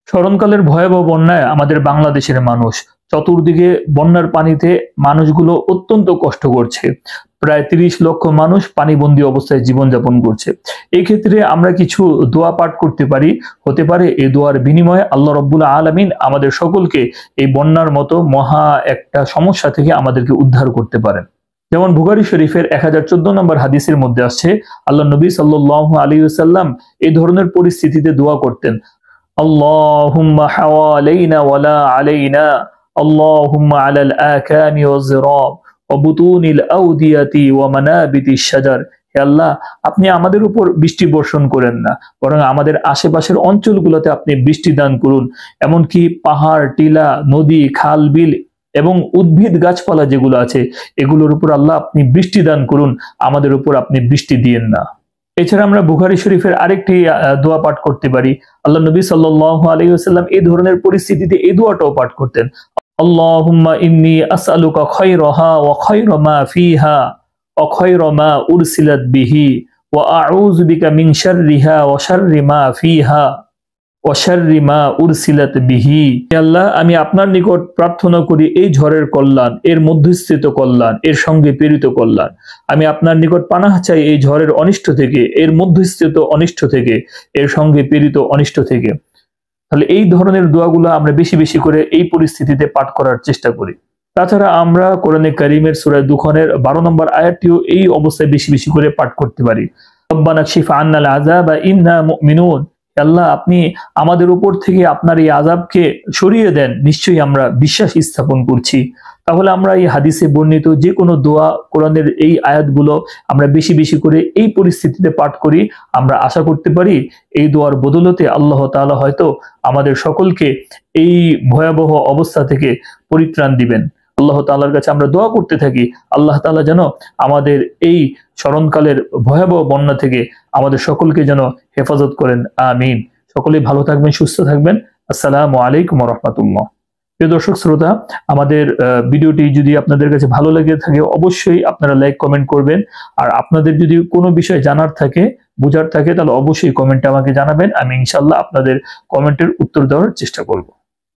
স্মরণকালের ভয়াবহ বন্যায় আমাদের বাংলাদেশের মানুষ চতুর্দিকে বন্যার পানিতে মানুষগুলো অত্যন্ত কষ্ট করছে। প্রায় ৩০ লক্ষ মানুষ পানিবন্দী অবস্থায় জীবনযাপন করছে। এই ক্ষেত্রে আমরা কিছু দোয়া পাঠ করতে পারি। হতে পারে এই দোয়ার বিনিময়ে আল্লাহ রাব্বুল আলামিন আমাদের সকলকে এই বন্যার মতো মহা একটা সমস্যা থেকে আমাদেরকে উদ্ধার করতে পারেন। যেমন বুখারী শরীফের 1014 নম্বর হাদিসের মধ্যে আসছে, আল্লাহ নবী সাল্লাল্লাহু আলাইহি ওয়াসাল্লাম এই ধরনের পরিস্থিতিতে দোয়া করতেন, আল্লাহুম্মা হাওয়ালাইনা ওয়ালা আলাইনা, আল্লাহুম্মা আলাল আকামি ওয়াজ-জিরাব ওয়া বুতুনিল আওদিয়াতি ওয়া মানাবিতিশ শাজার। হে আল্লাহ, আপনি আমাদের উপর বৃষ্টি বর্ষণ করেন না, বরং আমাদের আশেপাশের অঞ্চলগুলোতে আপনি বৃষ্টি দান করুন। এমনকি পাহাড়, টিলা, নদী, খাল, বিল এবং উদ্ভিদ গাছপালা যেগুলো আছে এগুলোর উপর আল্লাহ আপনি বৃষ্টি দান করুন, আমাদের উপর আপনি বৃষ্টি দিয়েন না। এছাড়া আমরা বুখারী শরীফের আরেকটি দোয়া পাঠ করতে পারি। আল্লাহ নবী সাল্লাল্লাহু আলাইহি ওয়াসাল্লাম এই ধরনের পরিস্থিতিতে এই দোয়াটাও পাঠ করতেন, আল্লাহুম্মা ইন্নী আসআলুকা খায়রাহা ওয়া খায়রা মা ফিহা ওয়া খায়রা মা উরসিলাত বিহি ওয়া আউযু বিকা মিন শাররিহা ওয়া শাররি মা ফিহা ওয়া শাররি মা উরসিলাত বিহি। হে আল্লাহ, আমি আপনার নিকট প্রার্থনা করি এই ঝড়ের কল্যাণ, এর মধ্যস্থিত কল্যাণ, এর সঙ্গে প্রেরিত কল্যাণ। আমি আপনার নিকট পানাহ চাই এই ঝড়ের অনিষ্ট থেকে, এর মধ্যস্থিত অনিষ্ট থেকে, এর সঙ্গে প্রেরিত অনিষ্ট থেকে। তাহলে এই ধরনের দোয়াগুলো আমরা বেশি বেশি করে এই পরিস্থিতিতে পাঠ করার চেষ্টা করি। তাছাড়া আমরা কোরআনে কারীমের সূরা দুখনের 12 নম্বর আয়াতটিও এই অবস্থায় বেশি বেশি করে পাঠ করতে পারি। রব্বানা কশিফ আন্নাল আযাবা ইন্না মুমিনুন। আল্লাহ, আপনি আমাদের উপর থেকে আপনার এই আযাবকে সরিয়ে দেন, নিশ্চয়ই আমরা বিশ্বাস স্থাপন করছি। তাহলে আমরা এই হাদিসে বর্ণিত যে কোনো দোয়া, কোরআনের এই আয়াতগুলো আমরা বেশি বেশি করে এই পরিস্থিতিতে পাঠ করি। আমরা আশা করতে পারি এই দোয়ার বদলতে আল্লাহ তাআলা হয়তো আমাদের সকলকে এই ভয়াবহ অবস্থা থেকে পরিত্রাণ দিবেন। আল্লাহ তাআলার কাছে আমরা দোয়া করতে থাকি, আল্লাহ তাআলা যেন আমাদের এই স্মরণকালের ভয়াবহ বন্যা থেকে আমাদের সকলকে যেন হেফাজত করেন, আমিন। সকলেই ভালো থাকবেন, সুস্থ থাকবেন। আসসালামু আলাইকুম ওয়া রাহমাতুল্লাহ। প্রিয় দর্শক শ্রোতা, আমাদের ভিডিওটি যদি আপনাদের কাছে ভালো লেগে থাকে অবশ্যই আপনারা লাইক কমেন্ট করবেন। আর আপনাদের যদি কোনো বিষয় জানার থাকে, বোঝার থাকে, তাহলে অবশ্যই কমেন্টে আমাকে জানাবেন। আমি ইনশাআল্লাহ আপনাদের কমেন্টের উত্তর দেওয়ার চেষ্টা করব।